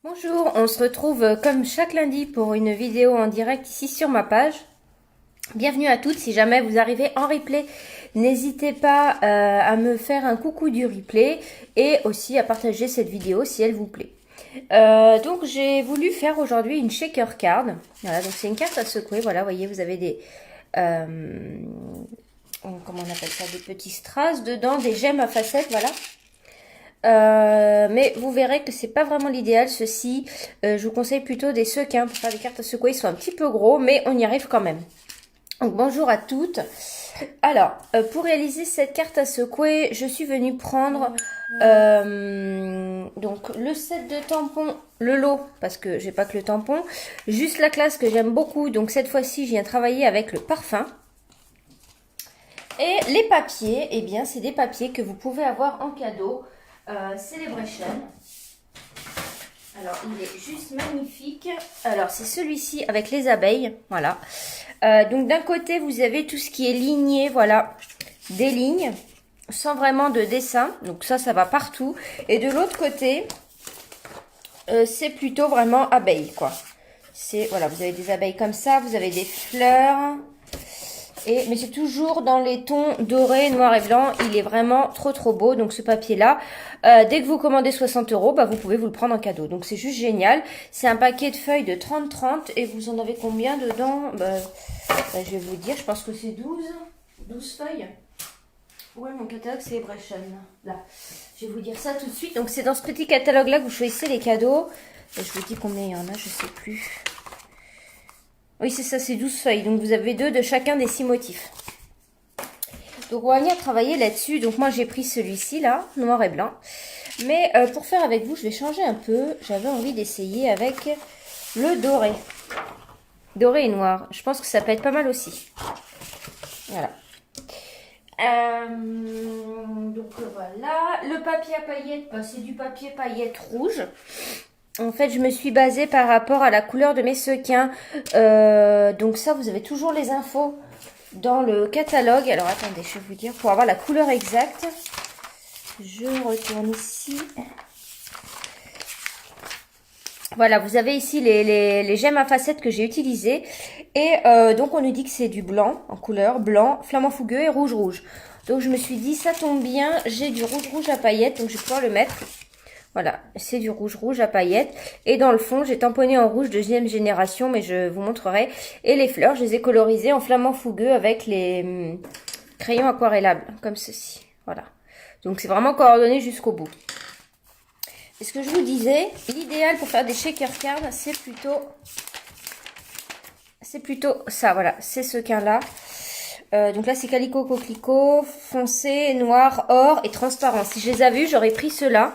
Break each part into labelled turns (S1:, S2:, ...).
S1: Bonjour, on se retrouve comme chaque lundi pour une vidéo en direct ici sur ma page. Bienvenue à toutes, si jamais vous arrivez en replay, n'hésitez pas à me faire un coucou du replay et aussi à partager cette vidéo si elle vous plaît. Donc j'ai voulu faire aujourd'hui une shaker card. Voilà, donc c'est une carte à secouer, voilà, vous voyez, vous avez des... comment on appelle ça, des petits strass dedans, des gemmes à facettes, voilà. Mais vous verrez que c'est pas vraiment l'idéal ceci. Je vous conseille plutôt des sequins pour faire des cartes à secouer. Ils sont un petit peu gros, mais on y arrive quand même. Donc bonjour à toutes. Alors, pour réaliser cette carte à secouer, je suis venue prendre donc le set de tampons, le lot, parce que j'ai pas que le tampon. Juste la classe que j'aime beaucoup. Donc cette fois-ci, je viens travailler avec le parfum. Et les papiers, eh bien, c'est des papiers que vous pouvez avoir en cadeau. Celebration. Alors, il est juste magnifique. Alors, c'est celui-ci avec les abeilles. Voilà. Donc, d'un côté, vous avez tout ce qui est ligné. Voilà. Des lignes. Sans vraiment de dessin. Donc, ça va partout. Et de l'autre côté, c'est plutôt vraiment abeilles, quoi. C'est, voilà, vous avez des abeilles comme ça. Vous avez des fleurs. Mais c'est toujours dans les tons dorés, noir et blanc. Il est vraiment trop beau. Donc ce papier là, dès que vous commandez 60 €, bah, vous pouvez vous le prendre en cadeau. Donc c'est juste génial. C'est un paquet de feuilles de 30-30. Et vous en avez combien dedans? Je vais vous dire, je pense que c'est 12 feuilles. Ouais, mon catalogue c'est Celebration. Là, je vais vous dire ça tout de suite. Donc c'est dans ce petit catalogue là que vous choisissez les cadeaux. Et je vous dis combien il y en a, je sais plus. Oui, c'est ça, c'est 12 feuilles. Donc, vous avez 2 de chacun des 6 motifs. Donc, on va venir travailler là-dessus. Donc, moi, j'ai pris celui-ci, là, noir et blanc. Mais pour faire avec vous, je vais changer un peu. J'avais envie d'essayer avec le doré. Doré et noir. Je pense que ça peut être pas mal aussi. Voilà. Donc, voilà. Le papier à paillettes, c'est du papier paillettes rouge. En fait, je me suis basée par rapport à la couleur de mes sequins. Donc ça, vous avez toujours les infos dans le catalogue. Alors, attendez, je vais vous dire, pour avoir la couleur exacte. Je retourne ici. Voilà, vous avez ici les gemmes à facettes que j'ai utilisées. Et donc, on nous dit que c'est du blanc, en couleur blanc, flamant fougueux et rouge. Donc, je me suis dit, ça tombe bien, j'ai du rouge à paillettes, donc je vais pouvoir le mettre. Voilà, c'est du rouge à paillettes. Et dans le fond, j'ai tamponné en rouge deuxième génération, mais je vous montrerai. Et les fleurs, je les ai colorisées en flamant fougueux avec les crayons aquarellables, comme ceci. Voilà. Donc, c'est vraiment coordonné jusqu'au bout. Et ce que je vous disais, l'idéal pour faire des shaker cards, c'est plutôt ça, voilà. C'est ce quin-là. Donc là, c'est calico coquelicot, foncé, noir, or et transparent. Si je les avais eu, j'aurais pris ceux-là.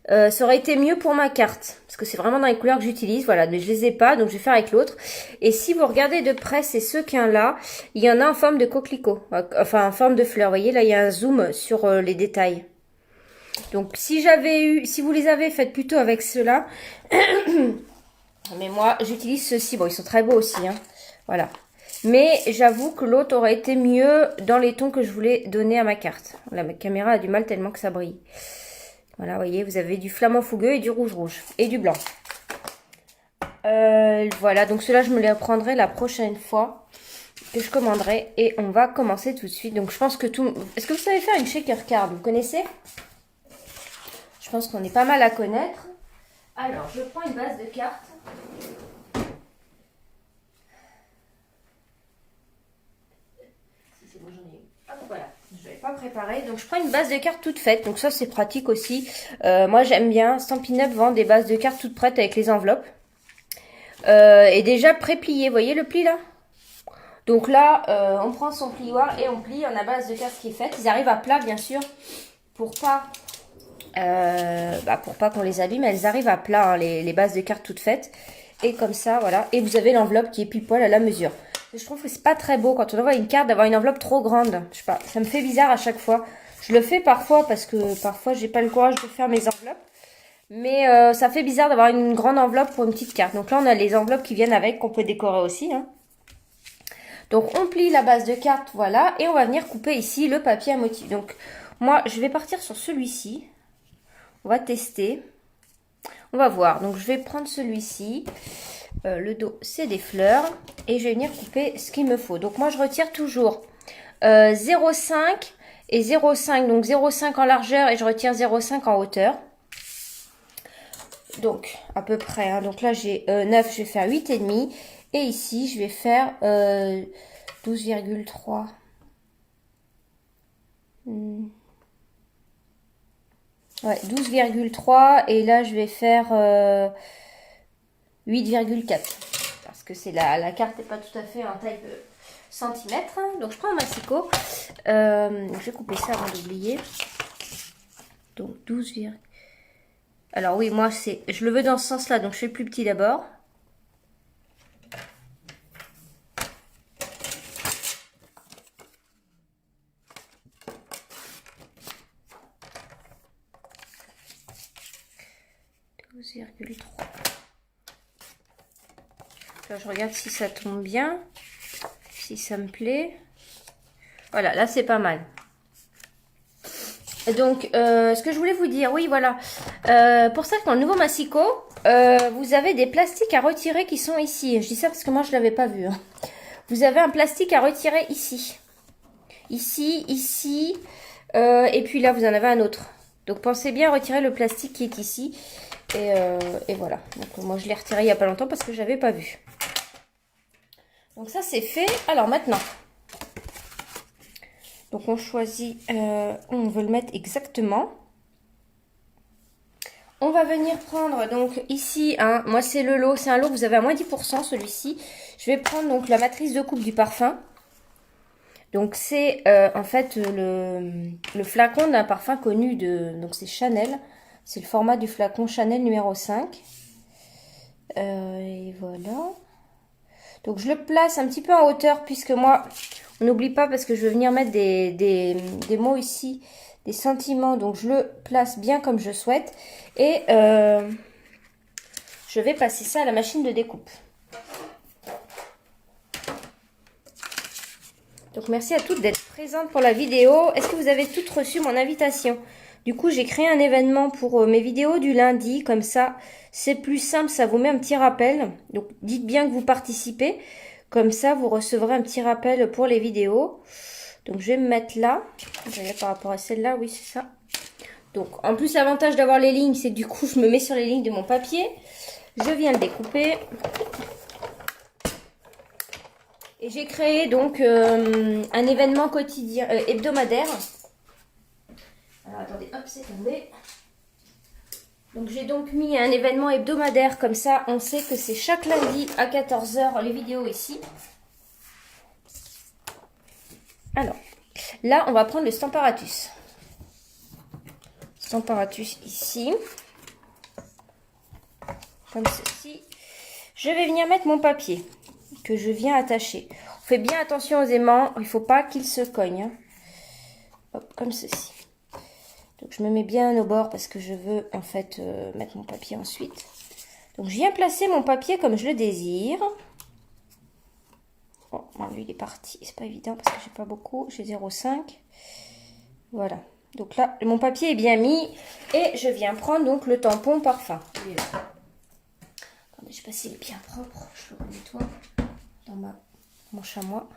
S1: Ça aurait été mieux pour ma carte, parce que c'est vraiment dans les couleurs que j'utilise, voilà, mais je les ai pas, donc je vais faire avec l'autre. Et si vous regardez de près ces sequins-là, il y en a en forme de coquelicot, enfin en forme de fleur, vous voyez, là il y a un zoom sur les détails. Donc si vous les avez, faites plutôt avec ceux-là. Mais moi, j'utilise ceux-ci, bon, ils sont très beaux aussi, hein, voilà. Mais j'avoue que l'autre aurait été mieux dans les tons que je voulais donner à ma carte. La caméra a du mal tellement que ça brille. Voilà, vous voyez, vous avez du flamant fougueux et du rouge et du blanc. Voilà, donc ceux-là, je me les reprendrai la prochaine fois que je commanderai. Et on va commencer tout de suite. Donc, je pense que tout... Est-ce que vous savez faire une shaker card? Vous connaissez? Je pense qu'on est pas mal à connaître. Alors, je prends une base de cartes. Si c'est bon, j'en ai une. Hop, voilà. Je l'avais pas préparé, donc je prends une base de cartes toute faite, donc ça c'est pratique aussi. Moi j'aime bien, Stampin' Up vend des bases de cartes toutes prêtes avec les enveloppes. Et déjà pré-pliées, vous voyez le pli là? Donc là, on prend son plioir et on plie, on a base de cartes qui est faite. Ils arrivent à plat bien sûr, pour pas qu'on les abîme, elles arrivent à plat, hein, les bases de cartes toutes faites. Et comme ça, voilà, et vous avez l'enveloppe qui est pile poil à la mesure. Je trouve que c'est pas très beau quand on envoie une carte d'avoir une enveloppe trop grande. Je sais pas, ça me fait bizarre à chaque fois. Je le fais parfois parce que parfois j'ai pas le courage de faire mes enveloppes. Mais ça fait bizarre d'avoir une grande enveloppe pour une petite carte. Donc là on a les enveloppes qui viennent avec, qu'on peut décorer aussi, hein. Donc on plie la base de carte, voilà. Et on va venir couper ici le papier à motif. Donc moi je vais partir sur celui-ci. On va tester. On va voir. Donc, je vais prendre celui-ci. Le dos, c'est des fleurs. Et je vais venir couper ce qu'il me faut. Donc, moi, je retire toujours 0,5 et 0,5. Donc, 0,5 en largeur et je retire 0,5 en hauteur. Donc, à peu près. Hein. Donc, là, j'ai 9, je vais faire 8,5. Et ici, je vais faire 12,3. Ouais, 12,3 et là je vais faire 8,4 parce que c'est la carte n'est pas tout à fait en taille de centimètres. Donc je prends un massicot. Je vais couper ça avant d'oublier. Donc 12, alors oui, moi je le veux dans ce sens-là, donc je fais plus petit d'abord. Là, je regarde si ça tombe bien, si ça me plaît. Voilà, là c'est pas mal. Donc, ce que je voulais vous dire, oui, voilà. Pour ça, dans le nouveau massicot, vous avez des plastiques à retirer qui sont ici. Je dis ça parce que moi, je l'avais pas vu. Hein. Vous avez un plastique à retirer ici. Ici, ici. Et puis là, vous en avez un autre. Donc, pensez bien à retirer le plastique qui est ici. Et voilà. Donc, moi, je l'ai retiré il n'y a pas longtemps parce que je n'avais pas vu. Donc, ça, c'est fait. Alors, maintenant. Donc, on choisit, on veut le mettre exactement. On va venir prendre, donc, ici, hein, moi, c'est le lot. C'est un lot, vous avez à moins 10%, celui-ci. Je vais prendre, donc, la matrice de coupe du parfum. Donc, c'est, en fait, le flacon d'un parfum connu de... Donc, c'est Chanel. C'est le format du flacon Chanel numéro 5. Et voilà. Donc, je le place un petit peu en hauteur, puisque moi... On n'oublie pas parce que je vais venir mettre des mots ici, des sentiments. Donc, je le place bien comme je souhaite. Et je vais passer ça à la machine de découpe. Donc, merci à toutes d'être présentes pour la vidéo. Est-ce que vous avez toutes reçu mon invitation? Du coup, j'ai créé un événement pour mes vidéos du lundi. Comme ça, c'est plus simple. Ça vous met un petit rappel. Donc, dites bien que vous participez. Comme ça, vous recevrez un petit rappel pour les vidéos. Donc, je vais me mettre là. Par rapport à celle-là, oui, c'est ça. Donc, en plus, l'avantage d'avoir les lignes, c'est que du coup, je me mets sur les lignes de mon papier. Je viens le découper. Et j'ai créé donc un événement quotidien, hebdomadaire. Alors, attendez, hop, c'est tombé. Donc, j'ai donc mis un événement hebdomadaire, comme ça, on sait que c'est chaque lundi à 14 h les vidéos ici. Alors, là, on va prendre le Stamparatus. Stamparatus ici. Comme ceci. Je vais venir mettre mon papier que je viens attacher. On fait bien attention aux aimants, il ne faut pas qu'ils se cognent. Hein. Hop, comme ceci. Donc, je me mets bien au bord parce que je veux, en fait, mettre mon papier ensuite. Donc, je viens placer mon papier comme je le désire. Bon, lui, il est parti. C'est pas évident parce que j'ai pas beaucoup. J'ai 0,5. Voilà. Donc là, mon papier est bien mis. Et je viens prendre donc le tampon parfum. Il est là. Attendez, je sais pas s'il est bien propre. Je le nettoie dans mon chamois.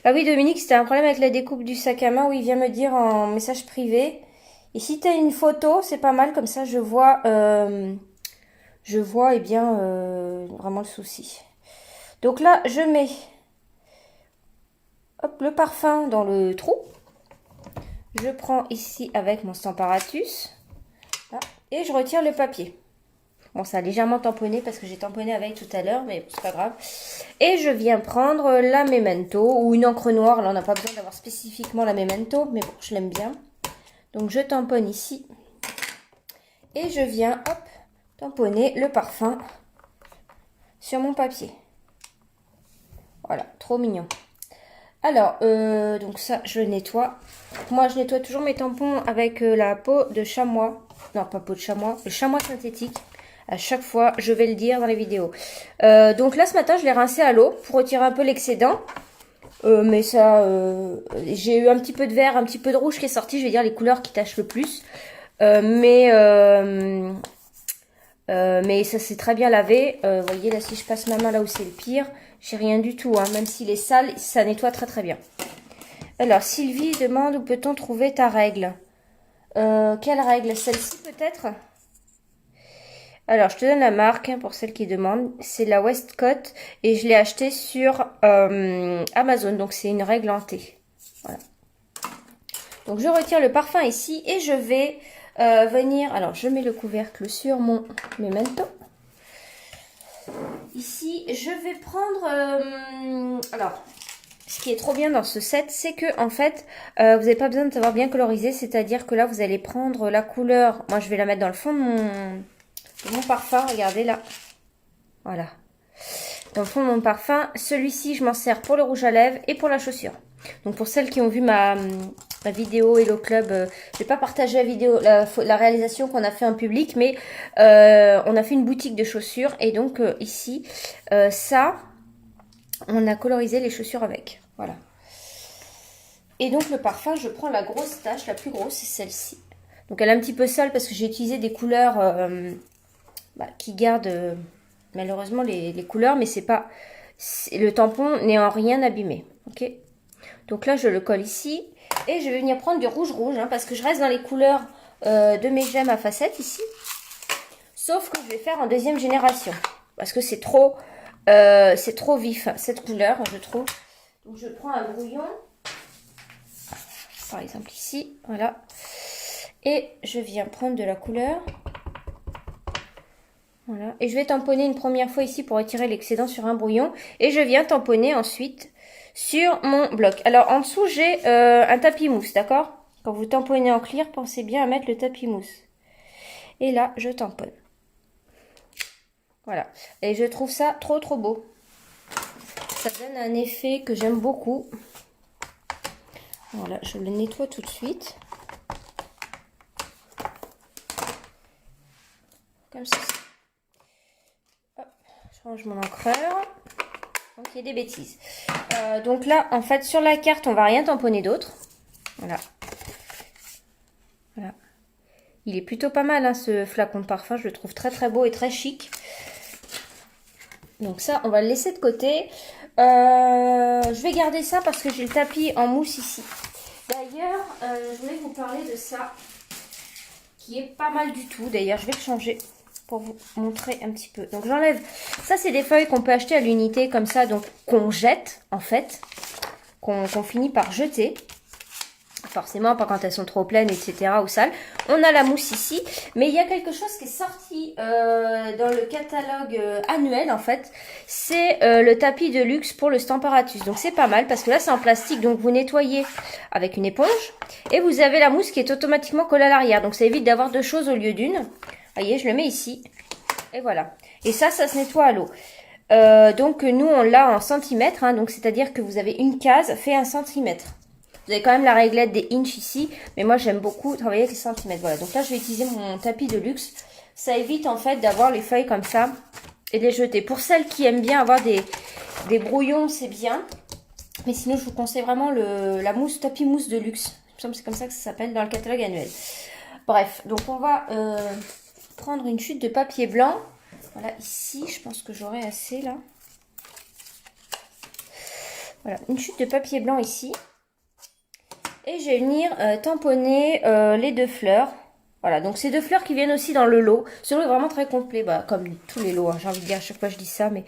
S1: Ah oui, Dominique, c'était un problème avec la découpe du sac à main où il vient me dire en message privé. Et si tu as une photo, c'est pas mal, comme ça je vois eh bien, vraiment le souci. Donc là, je mets hop, le parfum dans le trou. Je prends ici avec mon Stamparatus. Là, et je retire le papier. Bon, ça a légèrement tamponné parce que j'ai tamponné avec tout à l'heure, mais c'est pas grave. Et je viens prendre la Memento ou une encre noire. Là, on n'a pas besoin d'avoir spécifiquement la Memento, mais bon, je l'aime bien. Donc, je tamponne ici. Et je viens, hop, tamponner le parfum sur mon papier. Voilà, trop mignon. Alors, donc ça, je nettoie. Moi, je nettoie toujours mes tampons avec la peau de chamois. Non, pas peau de chamois, le chamois synthétique. À chaque fois, je vais le dire dans les vidéos. Donc là, ce matin, je l'ai rincé à l'eau pour retirer un peu l'excédent. Mais ça, j'ai eu un petit peu de vert, un petit peu de rouge qui est sorti, je vais dire les couleurs qui tâchent le plus. Mais ça s'est très bien lavé. Vous voyez là, si je passe ma main là où c'est le pire, j'ai rien du tout. Hein. Même s'il est sale, ça nettoie très très bien. Alors, Sylvie demande où peut-on trouver ta règle. Quelle règle? Celle-ci peut-être? Alors, je te donne la marque hein, pour celle qui demande. C'est la Westcott et je l'ai achetée sur Amazon. Donc, c'est une règle en thé. Voilà. Donc, je retire le parfum ici et je vais venir... Alors, je mets le couvercle sur mon Memento. Ici, je vais prendre... alors, ce qui est trop bien dans ce set, c'est que en fait, vous n'avez pas besoin de savoir bien coloriser. C'est-à-dire que là, vous allez prendre la couleur... Moi, je vais la mettre dans le fond de mon parfum. Regardez là. Voilà. Dans le fond de mon parfum. Celui-ci, je m'en sers pour le rouge à lèvres et pour la chaussure. Donc, pour celles qui ont vu ma vidéo Hello Club, je vais pas partager la vidéo, la réalisation qu'on a fait en public, mais on a fait une boutique de chaussures. Et donc, ici, ça... On a colorisé les chaussures avec. Voilà. Et donc le parfum, je prends la grosse tache, la plus grosse, c'est celle-ci. Donc elle est un petit peu sale parce que j'ai utilisé des couleurs qui gardent malheureusement les couleurs. Mais c'est pas... Le tampon n'est en rien abîmé. Ok. Donc là, je le colle ici. Et je vais venir prendre du rouge hein, parce que je reste dans les couleurs de mes gemmes à facettes ici. Sauf que je vais faire en deuxième génération. Parce que c'est trop vif, cette couleur, je trouve. Donc, je prends un brouillon. Par exemple, ici. Voilà. Et je viens prendre de la couleur. Voilà. Et je vais tamponner une première fois ici pour retirer l'excédent sur un brouillon. Et je viens tamponner ensuite sur mon bloc. Alors, en dessous, j'ai un tapis mousse, d'accord? Quand vous tamponnez en clear, pensez bien à mettre le tapis mousse. Et là, je tamponne. Voilà. Et je trouve ça trop beau. Ça donne un effet que j'aime beaucoup. Voilà, je le nettoie tout de suite. Comme ça. Hop, je range mon encreur. Donc il y a des bêtises. Donc là, en fait, sur la carte, on va rien tamponner d'autre. Voilà. Voilà. Il est plutôt pas mal, hein, ce flacon de parfum. Je le trouve très beau et très chic. Donc ça, on va le laisser de côté. Je vais garder ça parce que j'ai le tapis en mousse ici. D'ailleurs, je voulais vous parler de ça, qui est pas mal du tout. D'ailleurs, je vais le changer pour vous montrer un petit peu. Donc j'enlève. Ça, c'est des feuilles qu'on peut acheter à l'unité comme ça, donc qu'on jette en fait, qu'on finit par jeter. Forcément, pas quand elles sont trop pleines, etc. ou sales. On a la mousse ici. Mais il y a quelque chose qui est sorti dans le catalogue annuel, en fait. C'est le tapis de luxe pour le Stamparatus. Donc, c'est pas mal parce que là, c'est en plastique. Donc, vous nettoyez avec une éponge. Et vous avez la mousse qui est automatiquement collée à l'arrière. Donc, ça évite d'avoir deux choses au lieu d'une. Vous voyez, je le mets ici. Et voilà. Et ça se nettoie à l'eau. Donc, nous, on l'a en centimètres. Hein, donc, c'est-à-dire que vous avez une case fait 1 centimètre. Vous avez quand même la réglette des inches ici, mais moi j'aime beaucoup travailler avec les centimètres. Voilà, donc là je vais utiliser mon tapis de luxe. Ça évite en fait d'avoir les feuilles comme ça et de les jeter. Pour celles qui aiment bien avoir des brouillons, c'est bien. Mais sinon je vous conseille vraiment la mousse, tapis mousse de luxe. Il me semble que c'est comme ça que ça s'appelle dans le catalogue annuel. Bref, donc on va prendre une chute de papier blanc. Voilà, ici je pense que j'aurai assez là. Voilà, une chute de papier blanc ici. Et je vais venir tamponner les deux fleurs. Voilà, donc ces deux fleurs qui viennent aussi dans le lot. Ce lot est vraiment très complet, comme tous les lots. Hein, j'ai envie de dire, à chaque fois je dis ça, mais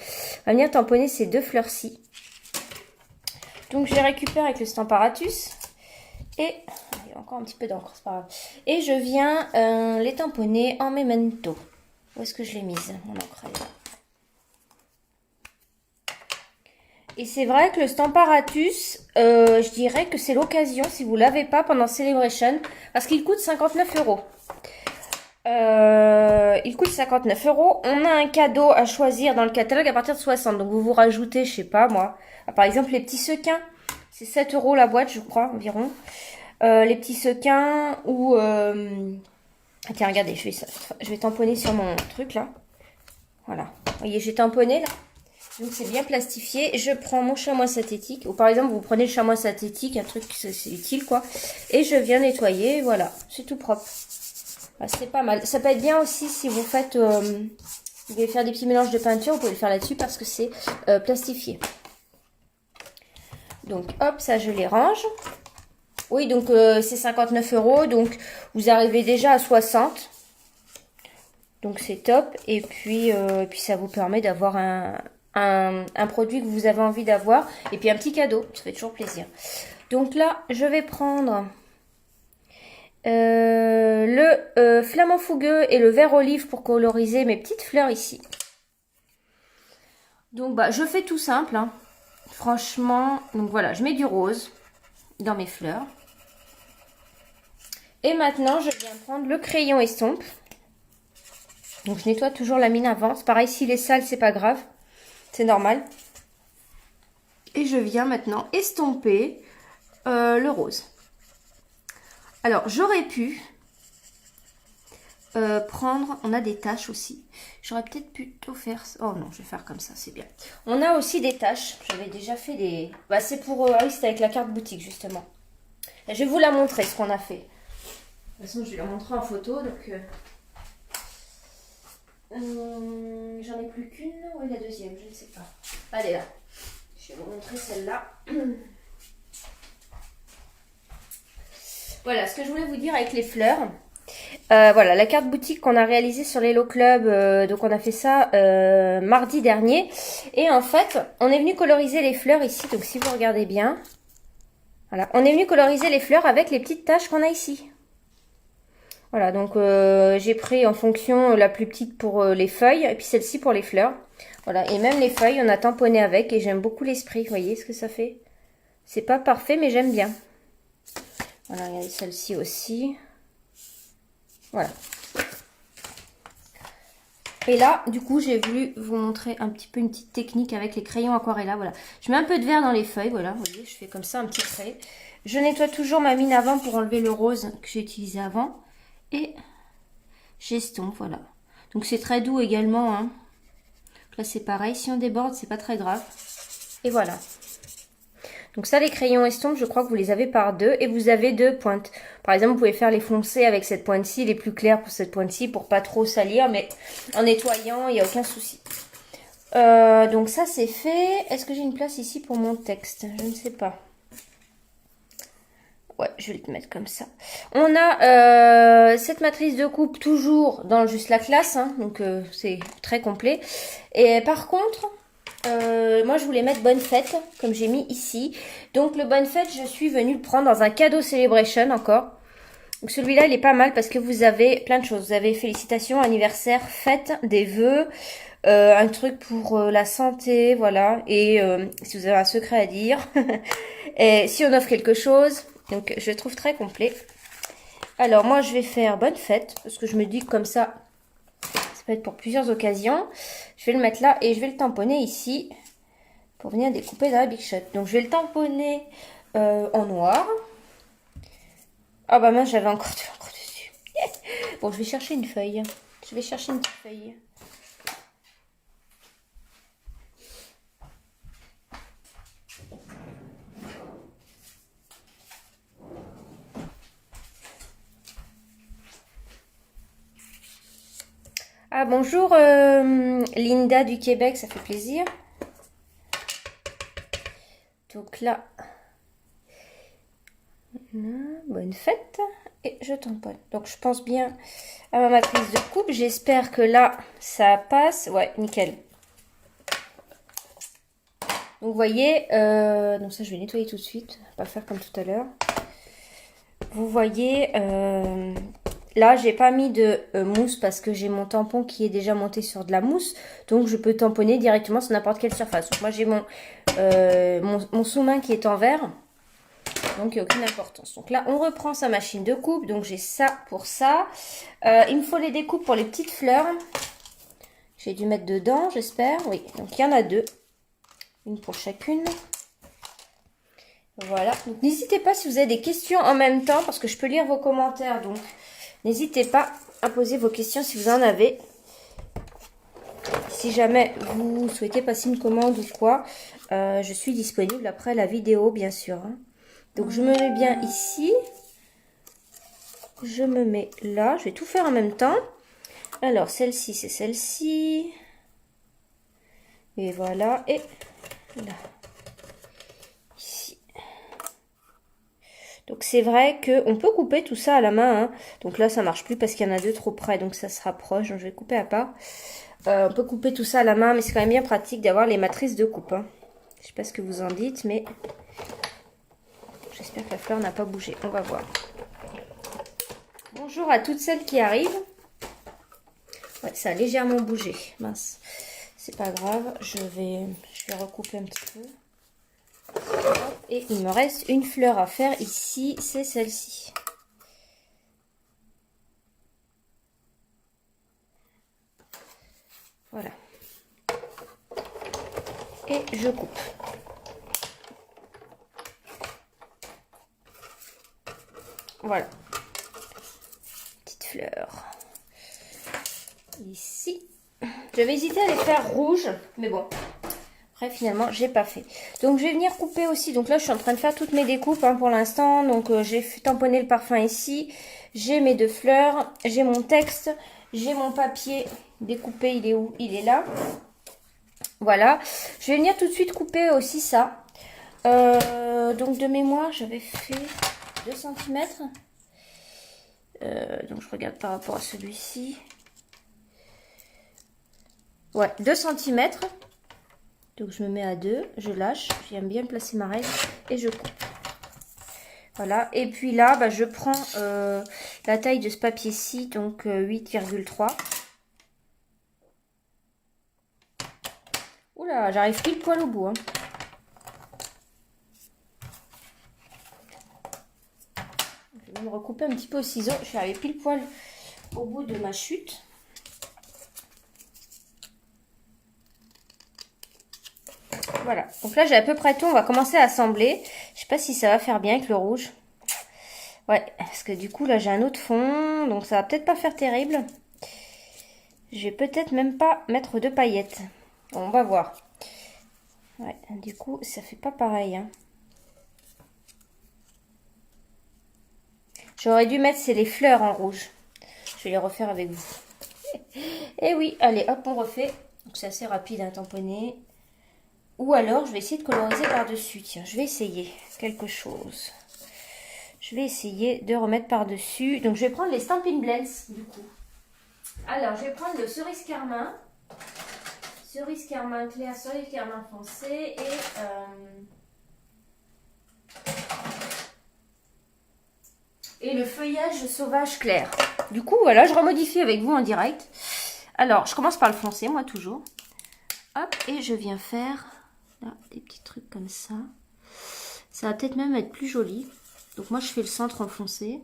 S1: on va venir tamponner ces deux fleurs-ci. Donc je les récupère avec le Stamparatus. Et il y a encore un petit peu d'encre, c'est pas grave. Et je viens les tamponner en Memento. Où est-ce que je l'ai mise, mon encre? Elle est là. Et c'est vrai que le Stamparatus, je dirais que c'est l'occasion, si vous ne l'avez pas pendant Celebration, parce qu'il coûte 59 €. Il coûte 59 €. On a un cadeau à choisir dans le catalogue à partir de 60. Donc vous vous rajoutez, je sais pas moi, par exemple les petits sequins. C'est 7 € la boîte, je crois, environ. Les petits sequins ou... Tiens, regardez, je vais tamponner sur mon truc là. Voilà. Vous voyez, j'ai tamponné là. Donc c'est bien plastifié. Je prends mon chamois synthétique. Ou par exemple, vous prenez le chamois synthétique, un truc c'est utile quoi. Et je viens nettoyer. Voilà, c'est tout propre. Ah, c'est pas mal. Ça peut être bien aussi si vous faites... vous voulez faire des petits mélanges de peinture, vous pouvez le faire là-dessus parce que c'est plastifié. Donc hop, ça je les range. Oui, donc c'est 59 €. Donc vous arrivez déjà à 60. Donc c'est top. Et puis ça vous permet d'avoir un produit que vous avez envie d'avoir. Et puis un petit cadeau, ça fait toujours plaisir. Donc là, je vais prendre le flamant fougueux et le vert olive pour coloriser mes petites fleurs ici. Donc bah je fais tout simple, hein. Franchement. Donc voilà, je mets du rose dans mes fleurs. Et maintenant, je viens prendre le crayon estompe. Donc je nettoie toujours la mine avant. C'est pareil, s'il est sale, c'est pas grave. C'est normal. Et je viens maintenant estomper le rose. Alors, j'aurais pu prendre... On a des taches aussi. J'aurais peut-être plutôt faire... Oh non, je vais faire comme ça, c'est bien. On a aussi des taches. J'avais déjà fait des... Bah, c'est pour... Ah oui, c'était avec la carte boutique, justement. Et je vais vous la montrer, ce qu'on a fait. De toute façon, je vais la montrer en photo, donc... J'en ai plus qu'une. Oui, la deuxième, je ne sais pas. Allez, là. Je vais vous montrer celle-là. Voilà, ce que je voulais vous dire avec les fleurs. Voilà, la carte boutique qu'on a réalisée sur l'Hello Club. Donc, on a fait ça mardi dernier. Et en fait, on est venu coloriser les fleurs ici. Donc, si vous regardez bien. Voilà, on est venu coloriser les fleurs avec les petites taches qu'on a ici. Voilà, donc j'ai pris en fonction la plus petite pour les feuilles et puis celle-ci pour les fleurs. Voilà, et même les feuilles, on a tamponné avec et j'aime beaucoup l'esprit. Vous voyez ce que ça fait? C'est pas parfait, mais j'aime bien. Voilà, regardez celle-ci aussi. Voilà. Et là, du coup, j'ai voulu vous montrer un petit peu une petite technique avec les crayons aquarella. Voilà, je mets un peu de vert dans les feuilles. Voilà, vous voyez, je fais comme ça un petit trait. Je nettoie toujours ma mine avant pour enlever le rose que j'ai utilisé avant. Et j'estompe, voilà. Donc c'est très doux également, hein. Là c'est pareil, si on déborde, c'est pas très grave. Et voilà. Donc ça, les crayons estompes, je crois que vous les avez par deux. Et vous avez deux pointes. Par exemple, vous pouvez faire les foncés avec cette pointe-ci, les plus clairs pour cette pointe-ci, pour pas trop salir. Mais en nettoyant, il n'y a aucun souci. Donc ça, c'est fait. Est-ce que j'ai une place ici pour mon texte? Je ne sais pas. Ouais, je vais le mettre comme ça. On a cette matrice de coupe toujours dans Juste la classe, hein, donc c'est très complet. Et par contre, moi je voulais mettre Bonne Fête, comme j'ai mis ici. Donc le Bonne Fête, je suis venue le prendre dans un cadeau Celebration encore. Donc celui-là, il est pas mal parce que vous avez plein de choses. Vous avez félicitations, anniversaire, fête, des vœux, un truc pour la santé, voilà. Et si vous avez un secret à dire, et si on offre quelque chose... Donc, je le trouve très complet. Alors, moi, je vais faire Bonne Fête. Parce que je me dis que comme ça peut être pour plusieurs occasions. Je vais le mettre là et je vais le tamponner ici. Pour venir découper dans la Big Shot. Donc, je vais le tamponner en noir. Ah bah mince, j'avais encore de l'encre dessus. Bon, je vais chercher une feuille. Je vais chercher une petite feuille. Ah bonjour Linda du Québec, ça fait plaisir. Donc là, bonne fête et je tamponne. Donc je pense bien à ma matrice de coupe. J'espère que là ça passe. Ouais, nickel. Donc vous voyez, donc ça je vais nettoyer tout de suite, pas faire comme tout à l'heure. Vous voyez. Là, j'ai pas mis de mousse parce que j'ai mon tampon qui est déjà monté sur de la mousse. Donc, je peux tamponner directement sur n'importe quelle surface. Donc, moi, j'ai mon sous-main qui est en verre. Donc, il n'y a aucune importance. Donc là, on reprend sa machine de coupe. Donc, j'ai ça pour ça. Il me faut les découpes pour les petites fleurs. J'ai dû mettre dedans, j'espère. Oui, donc il y en a deux. Une pour chacune. Voilà. Donc, n'hésitez pas si vous avez des questions en même temps parce que je peux lire vos commentaires. Donc... n'hésitez pas à poser vos questions si vous en avez. si jamais vous souhaitez passer une commande ou quoi, je suis disponible après la vidéo, bien sûr. Hein. Donc, je me mets bien ici. Je me mets là. Je vais tout faire en même temps. Alors, celle-ci, c'est celle-ci. Et voilà. Et là. Ici. Donc, c'est vrai qu'on peut couper tout ça à la main. Hein. Donc là, ça marche plus parce qu'il y en a deux trop près. Donc, ça se rapproche. Donc, je vais couper à part. On peut couper tout ça à la main. Mais c'est quand même bien pratique d'avoir les matrices de coupe. Hein. Je sais pas ce que vous en dites, mais j'espère que la fleur n'a pas bougé. On va voir. Bonjour à toutes celles qui arrivent. Ouais, ça a légèrement bougé. Mince. C'est pas grave. Je vais recouper un petit peu. Et il me reste une fleur à faire ici. C'est celle-ci. Voilà. Et je coupe. Voilà. Petite fleur. Ici. J'avais hésité à les faire rouges, mais bon. Après, finalement, j'ai pas fait. Donc, je vais venir couper aussi. Donc là, je suis en train de faire toutes mes découpes hein, pour l'instant. Donc, j'ai tamponné le parfum ici. J'ai mes deux fleurs. J'ai mon texte. J'ai mon papier découpé. Il est où? Il est là. Voilà. Je vais venir tout de suite couper aussi ça. Donc, de mémoire, j'avais fait 2 cm. Donc, je regarde par rapport à celui-ci. Ouais, 2 cm. Donc, je me mets à 2. Je lâche. J'aime bien placer ma règle. Et je coupe. Voilà. Et puis là, bah, je prends la taille de ce papier-ci. Donc, 8,3. Oula, j'arrive pile poil au bout. Hein. Je vais me recouper un petit peu au ciseau. Je suis arrivée pile poil au bout de ma chute. Voilà. Donc là, j'ai à peu près tout. On va commencer à assembler. Je sais pas si ça va faire bien avec le rouge. Ouais, parce que du coup, là, j'ai un autre fond. Donc, ça va peut-être pas faire terrible. Je vais peut-être même pas mettre de paillettes. Bon, on va voir. Ouais, du coup, ça fait pas pareil. Hein. J'aurais dû mettre, c'est les fleurs en rouge. Je vais les refaire avec vous. Et oui, allez, hop, on refait. Donc, c'est assez rapide à tamponner. Ou alors, je vais essayer de coloriser par-dessus. Tiens, je vais essayer quelque chose. Je vais essayer de remettre par-dessus. Donc, je vais prendre les Stampin' Blends, du coup. Alors, je vais prendre le cerise carmin. Cerise carmin clair, cerise carmin foncé et le feuillage sauvage clair. Du coup, voilà, je remodifie avec vous en direct. Alors, je commence par le foncé, moi, toujours. Hop, et je viens faire là, des petits trucs comme ça. Ça va peut-être même être plus joli. Donc, moi, je fais le centre en foncé.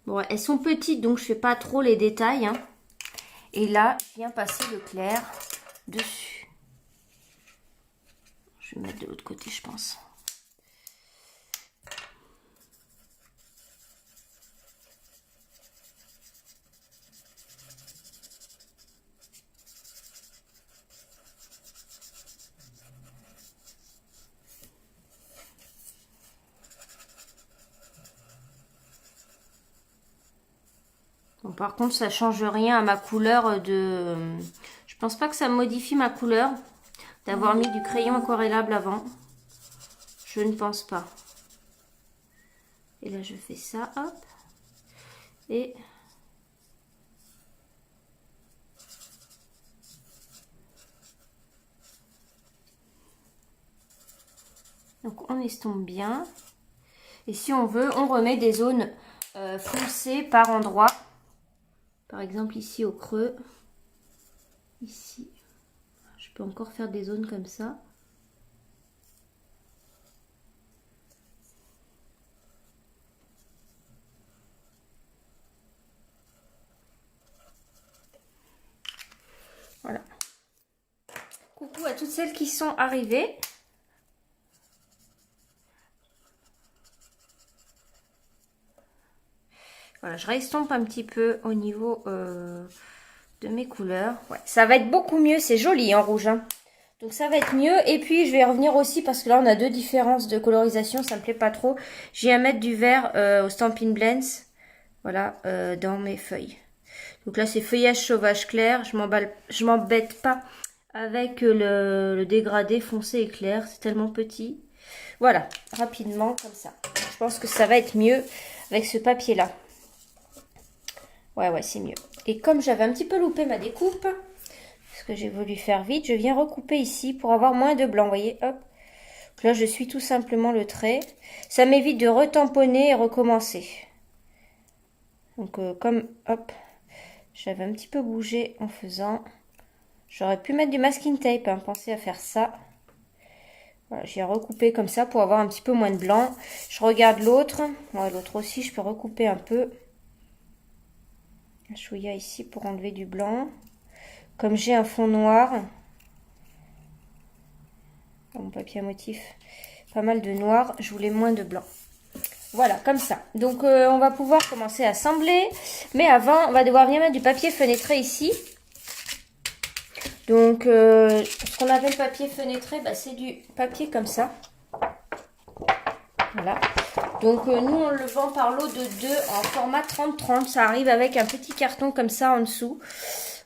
S1: Bon, elles sont petites, donc je fais pas trop les détails. Hein. Et là, je viens passer le clair dessus. Je vais mettre de l'autre côté, je pense. Bon, par contre, ça change rien à ma couleur de... Je pense pas que ça modifie ma couleur d'avoir mis du crayon aquarellable avant. Je ne pense pas. Et là, je fais ça, hop. Et... donc, on estompe bien. Et si on veut, on remet des zones foncées par endroit. Par exemple, ici au creux. Ici. Je peux encore faire des zones comme ça. Voilà. Coucou à toutes celles qui sont arrivées. Voilà, je restompe un petit peu au niveau de mes couleurs. Ouais, ça va être beaucoup mieux, c'est joli en rouge. Hein. Donc ça va être mieux. Et puis je vais revenir aussi parce que là on a deux différences de colorisation, ça me plaît pas trop. Je viens mettre du vert au Stampin' Blends. Voilà, dans mes feuilles. Donc là c'est feuillage sauvage clair. Je m'embête pas avec le dégradé foncé et clair. C'est tellement petit. Voilà, rapidement comme ça. Je pense que ça va être mieux avec ce papier là. Ouais, c'est mieux. Et comme j'avais un petit peu loupé ma découpe, parce que j'ai voulu faire vite, je viens recouper ici pour avoir moins de blanc. Vous voyez, hop. Donc là, je suis tout simplement le trait. Ça m'évite de retamponner et recommencer. Donc, comme, hop, j'avais un petit peu bougé en faisant. J'aurais pu mettre du masking tape, hein, penser à faire ça. Voilà, j'ai recoupé comme ça pour avoir un petit peu moins de blanc. Je regarde l'autre. Ouais, l'autre aussi, je peux recouper un peu. Un chouïa ici pour enlever du blanc. Comme j'ai un fond noir, mon papier à motif, pas mal de noir, je voulais moins de blanc. Voilà, comme ça. Donc, on va pouvoir commencer à assembler. Mais avant, on va devoir venir mettre du papier fenêtré ici. Donc, ce qu'on appelle papier fenêtré, bah, c'est du papier comme ça. Voilà. Donc, nous, on le vend par lot de 2 en format 30-30. Ça arrive avec un petit carton comme ça en dessous.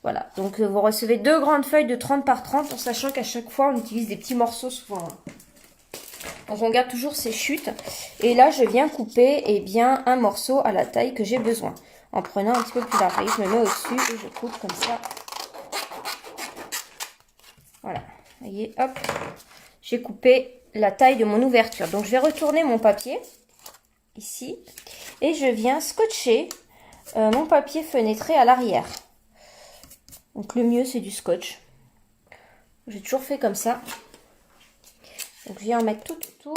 S1: Voilà, donc vous recevez 2 grandes feuilles de 30 par 30 en sachant qu'à chaque fois on utilise des petits morceaux souvent. Donc on garde toujours ces chutes. Et là je viens couper bien un morceau à la taille que j'ai besoin. En prenant un petit peu plus large. Je me mets au-dessus et je coupe comme ça. Voilà, vous voyez, hop. J'ai coupé la taille de mon ouverture. Donc je vais retourner mon papier ici. Et je viens scotcher mon papier fenêtré à l'arrière. Donc le mieux c'est du scotch. J'ai toujours fait comme ça. Donc je viens en mettre tout autour.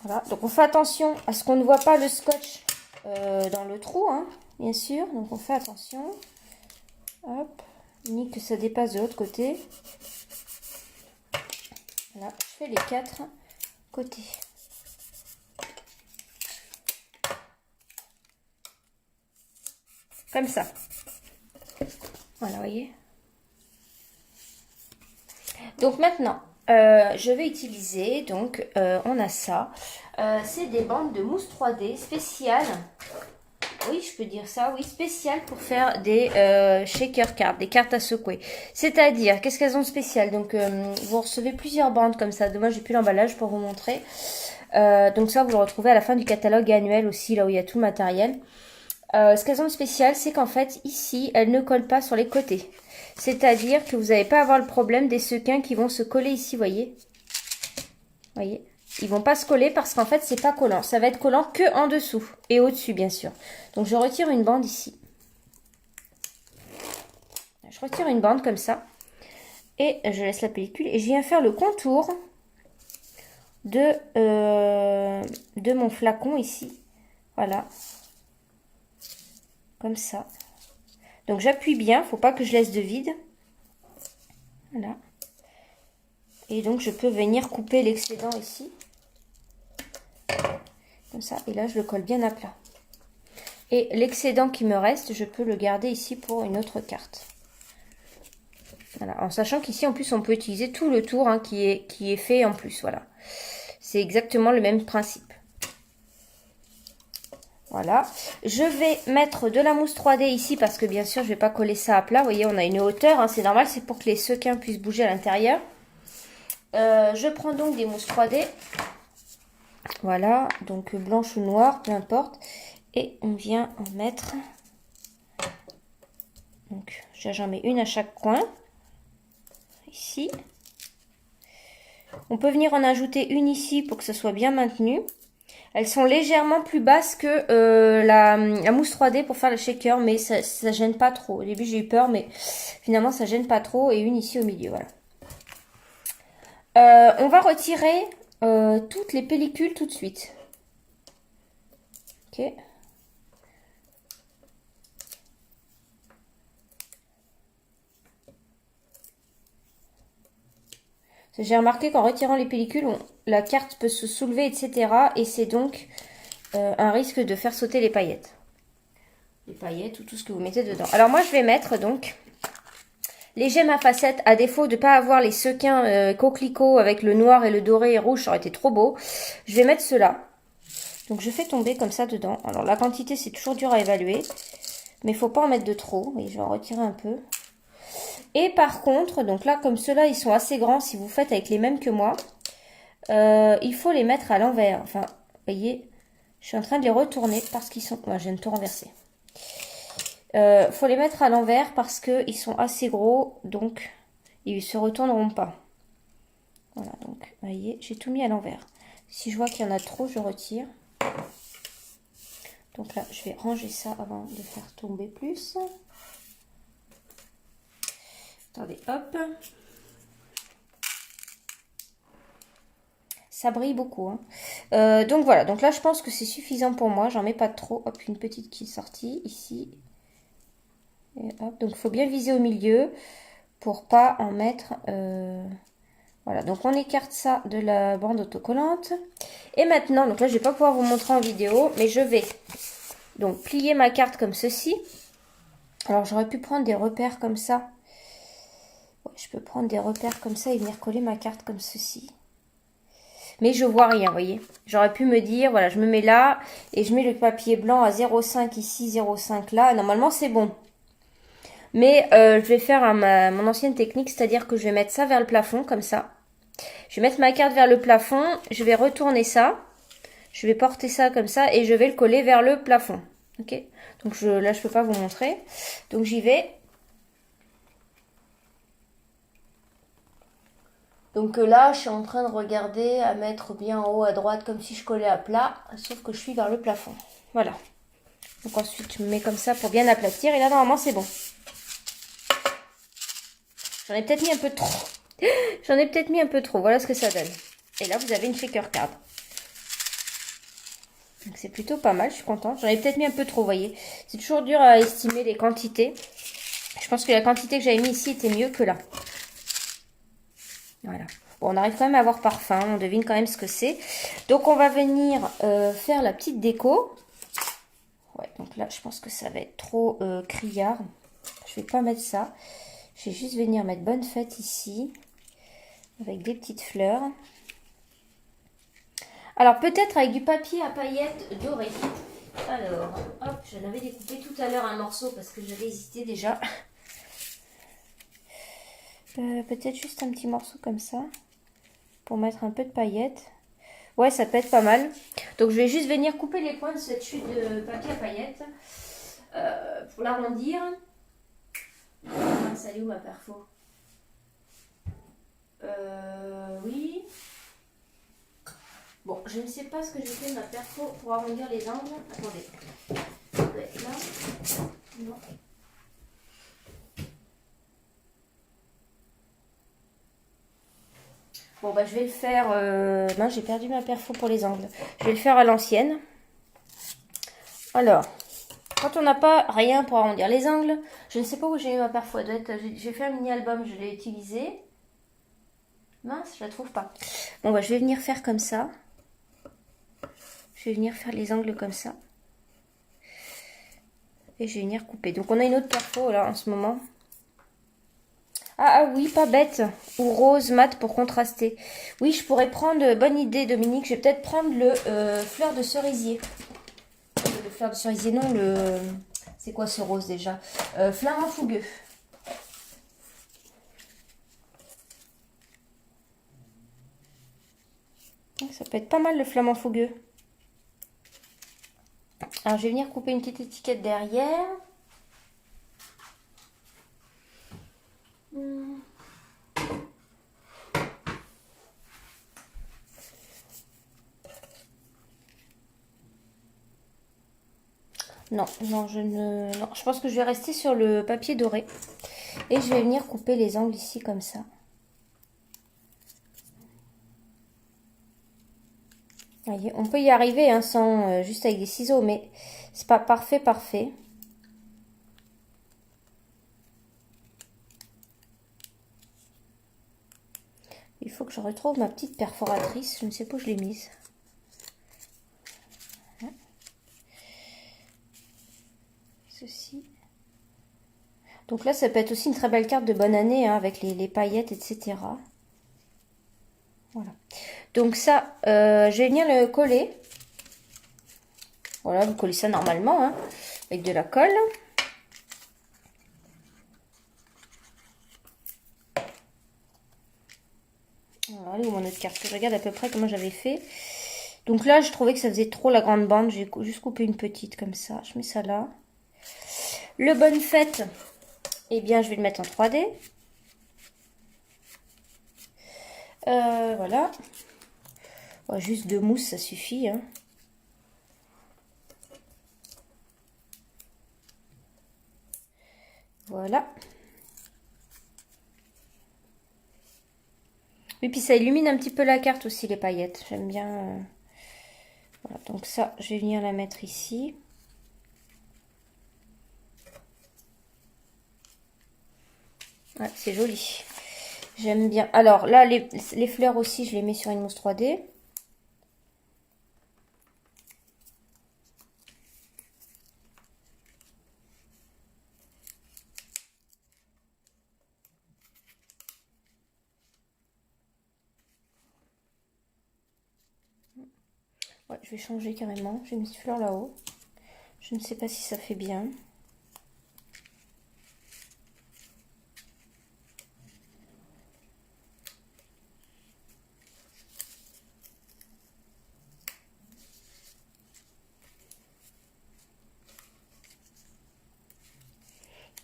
S1: Voilà. Donc on fait attention à ce qu'on ne voit pas le scotch dans le trou, hein, bien sûr. Donc on fait attention. Hop. Ni que ça dépasse de l'autre côté. Voilà. Je fais les 4 côtés. Comme ça. Voilà, vous voyez. Donc maintenant, je vais utiliser, donc on a ça. C'est des bandes de mousse 3D spéciales. Oui, je peux dire ça, oui, spéciales pour faire des shaker cards, des cartes à secouer. C'est-à-dire, qu'est-ce qu'elles ont de spécial? Donc, vous recevez plusieurs bandes comme ça. Dommage, j'ai plus l'emballage pour vous montrer. Donc ça, vous le retrouvez à la fin du catalogue annuel aussi, là où il y a tout le matériel. Ce qu'elles ont de spécial, c'est qu'en fait, ici, elles ne collent pas sur les côtés. C'est-à-dire que vous n'allez pas avoir le problème des sequins qui vont se coller ici, voyez. Voyez. Ils vont pas se coller parce qu'en fait, c'est pas collant. Ça va être collant que en dessous et au-dessus, bien sûr. Donc, je retire une bande ici. Je retire une bande comme ça. Et je laisse la pellicule. Et je viens faire le contour de mon flacon ici. Voilà. Comme ça. Donc j'appuie bien, faut pas que je laisse de vide. Voilà. Et donc je peux venir couper l'excédent ici. Comme ça. Et là je le colle bien à plat. Et l'excédent qui me reste, je peux le garder ici pour une autre carte. Voilà. En sachant qu'ici en plus on peut utiliser tout le tour hein, qui est fait en plus. Voilà. C'est exactement le même principe. Voilà, je vais mettre de la mousse 3D ici parce que bien sûr je vais pas coller ça à plat. Vous voyez, on a une hauteur, hein, c'est normal, c'est pour que les sequins puissent bouger à l'intérieur. Je prends donc des mousses 3D. Voilà, donc blanche ou noire, peu importe. Et on vient en mettre. Donc j'en mets une à chaque coin. Ici. On peut venir en ajouter une ici pour que ce soit bien maintenu. Elles sont légèrement plus basses que la mousse 3D pour faire le shaker, mais ça gêne pas trop. Au début, j'ai eu peur, mais finalement, ça gêne pas trop. Et une ici au milieu, voilà. On va retirer toutes les pellicules tout de suite. Ok. J'ai remarqué qu'en retirant les pellicules, la carte peut se soulever, etc. Et c'est donc un risque de faire sauter les paillettes. Les paillettes ou tout ce que vous mettez dedans. Alors moi je vais mettre donc les gemmes à facettes, à défaut de ne pas avoir les sequins coquelicots avec le noir et le doré et rouge, ça aurait été trop beau. Je vais mettre cela. Donc je fais tomber comme ça dedans. Alors la quantité c'est toujours dur à évaluer, mais il ne faut pas en mettre de trop. Et je vais en retirer un peu. Et par contre, donc là comme ceux-là ils sont assez grands, si vous faites avec les mêmes que moi, il faut les mettre à l'envers. Enfin, vous voyez, je suis en train de les retourner parce qu'ils sont... Moi, je viens de tout renverser. Faut les mettre à l'envers parce qu'ils sont assez gros, donc ils ne se retourneront pas. Voilà, donc, vous voyez, j'ai tout mis à l'envers. Si je vois qu'il y en a trop, je retire. Donc là, je vais ranger ça avant de faire tomber plus. Attendez, hop. Ça brille beaucoup. Hein. Donc voilà, donc là, je pense que c'est suffisant pour moi. J'en mets pas trop. Hop, une petite qui est sortie ici. Et hop, donc il faut bien viser au milieu pour pas en mettre... Voilà, donc on écarte ça de la bande autocollante. Et maintenant, donc là je vais pas pouvoir vous montrer en vidéo, mais je vais donc plier ma carte comme ceci. Alors j'aurais pu prendre des repères comme ça. Ouais, je peux prendre des repères comme ça et venir coller ma carte comme ceci. Mais je vois rien, vous voyez. J'aurais pu me dire, voilà, je me mets là et je mets le papier blanc à 0,5 ici, 0,5 là. Normalement c'est bon. Mais je vais faire mon ancienne technique, c'est-à-dire que je vais mettre ça vers le plafond comme ça. Je vais mettre ma carte vers le plafond, je vais retourner ça, je vais porter ça comme ça et je vais le coller vers le plafond. Ok, donc là je peux pas vous montrer, donc j'y vais. Donc là je suis en train de regarder à mettre bien en haut à droite comme si je collais à plat, sauf que je suis vers le plafond. Voilà. Donc ensuite je me mets comme ça pour bien aplatir et là normalement c'est bon. J'en ai peut-être mis un peu trop. J'en ai peut-être mis un peu trop, voilà ce que ça donne. Et là, vous avez une shaker card. Donc c'est plutôt pas mal, je suis contente. J'en ai peut-être mis un peu trop, vous voyez. C'est toujours dur à estimer les quantités. Je pense que la quantité que j'avais mis ici était mieux que là. Voilà. Bon, on arrive quand même à avoir parfum, on devine quand même ce que c'est. Donc on va venir faire la petite déco. Ouais, donc là, je pense que ça va être trop criard. Je vais pas mettre ça. Je vais juste venir mettre bonne fête ici. Avec des petites fleurs. Alors peut-être avec du papier à paillettes doré. Alors, hop, j'en avais découpé tout à l'heure un morceau parce que j'avais hésité déjà. Peut-être juste un petit morceau comme ça. Pour mettre un peu de paillettes. Ouais, ça peut être pas mal. Donc je vais juste venir couper les points de cette chute de papier à paillettes. Pour l'arrondir. Ah, salut ma perfo. Oui. Bon, je ne sais pas ce que j'ai fait de ma perfo pour arrondir les angles. Attendez. Ça doit être là. Non. Bon, bah je vais le faire... Non, j'ai perdu ma perfo pour les angles. Je vais le faire à l'ancienne. Alors, quand on n'a pas rien pour arrondir les angles, je ne sais pas où j'ai eu ma perfo. J'ai fait un mini-album, je l'ai utilisé. Mince, je la trouve pas. Bon, bah je vais venir faire comme ça. Je vais venir faire les angles comme ça. Et je vais venir couper. Donc on a une autre perfo là en ce moment. Ah oui, pas bête. Ou rose mat pour contraster. Oui, je pourrais prendre, bonne idée Dominique, je vais peut-être prendre le fleur de cerisier. Le fleur de cerisier, non, le... C'est quoi ce rose déjà? Flamant fougueux. Ça peut être pas mal le flamant fougueux. Alors je vais venir couper une petite étiquette derrière. Non, non, non, je pense que je vais rester sur le papier doré. Et je vais venir couper les angles ici comme ça. Voyez, on peut y arriver hein, sans juste avec des ciseaux, mais c'est pas parfait, parfait. Il faut que je retrouve ma petite perforatrice. Je ne sais pas où je l'ai mise. ceci. Donc là, ça peut être aussi une très belle carte de bonne année, hein, avec les paillettes, etc. Voilà. Donc ça, je vais venir le coller. Voilà, vous collez ça normalement, hein, avec de la colle. Voilà, allez, où mon autre carte? Je regarde à peu près comment j'avais fait. Donc là, je trouvais que ça faisait trop la grande bande. J'ai juste coupé une petite comme ça. Je mets ça là. Le Bonne Fête, eh bien, je vais le mettre en 3D. Voilà. Oh, juste 2 mousses, ça suffit, hein. Voilà. Et puis ça illumine un petit peu la carte aussi, les paillettes. J'aime bien. Voilà, donc ça, je vais venir la mettre ici. Ouais, c'est joli. J'aime bien. Alors là, les fleurs aussi, je les mets sur une mousse 3D. Ouais, je vais changer carrément. J'ai mis une fleur là-haut. Je ne sais pas si ça fait bien.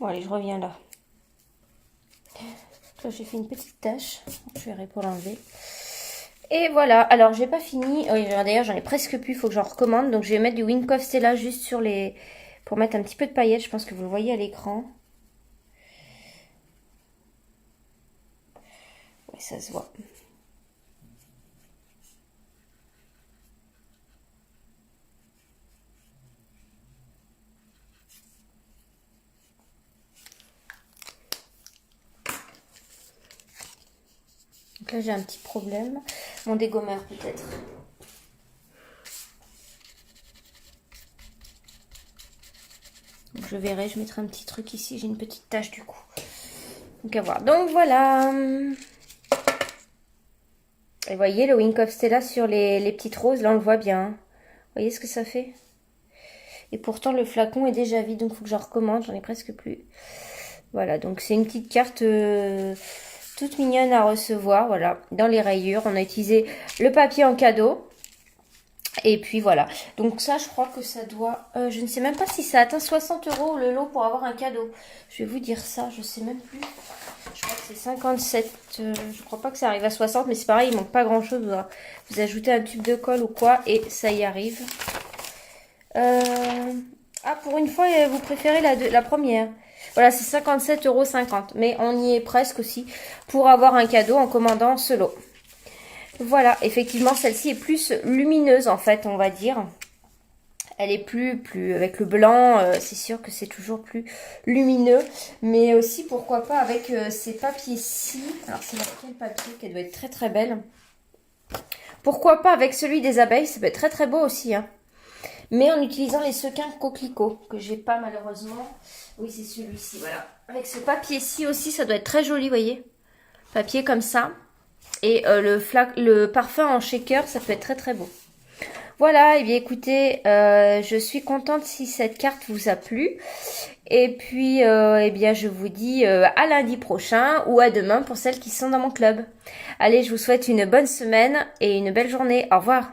S1: Bon, allez, je reviens là. Là, j'ai fait une petite tache. Je verrai pour l'enlever. Et voilà. Alors, j'ai pas fini. Oui, d'ailleurs, j'en ai presque plus. Il faut que j'en recommande. Donc, je vais mettre du Wink of Stella juste sur les... pour mettre un petit peu de paillettes. Je pense que vous le voyez à l'écran. Ouais, ça se voit. Donc là, j'ai un petit problème. Mon dégommeur, peut-être. Donc, je verrai. Je mettrai un petit truc ici. J'ai une petite tache, du coup. Donc, à voir. Donc, voilà. Et vous voyez, le Wink of Stella sur les petites roses. Là, on le voit bien. Vous voyez ce que ça fait? Et pourtant, le flacon est déjà vide. Donc, il faut que j'en recommande. J'en ai presque plus. Voilà. Donc, c'est une petite carte... toute mignonne à recevoir, voilà, dans les rayures. On a utilisé le papier en cadeau. Et puis voilà. Donc ça, je crois que ça doit... je ne sais même pas si ça atteint 60 € le lot pour avoir un cadeau. Je vais vous dire ça, je sais même plus. Je crois que c'est 57. Je crois pas que ça arrive à 60, mais c'est pareil, il manque pas grand-chose. Vous ajoutez un tube de colle ou quoi, et ça y arrive. Ah, pour une fois, vous préférez la première. Voilà, c'est 57,50 €. Mais on y est presque aussi pour avoir un cadeau en commandant ce lot. Voilà, effectivement, celle-ci est plus lumineuse en fait, on va dire. Elle est plus avec le blanc, c'est sûr que c'est toujours plus lumineux. Mais aussi, pourquoi pas, avec ces papiers-ci. Alors, c'est marqué le papier, qui doit être très très belle. Pourquoi pas avec celui des abeilles, ça peut être très très beau aussi, hein. Mais en utilisant les sequins coquelicots, que j'ai pas malheureusement. Oui, c'est celui-ci, voilà. Avec ce papier-ci aussi, ça doit être très joli, vous voyez. Papier comme ça. Et le parfum en shaker, ça peut être très très beau. Voilà, et bien écoutez, je suis contente si cette carte vous a plu. Et puis, eh bien, je vous dis à lundi prochain ou à demain pour celles qui sont dans mon club. Allez, je vous souhaite une bonne semaine et une belle journée. Au revoir.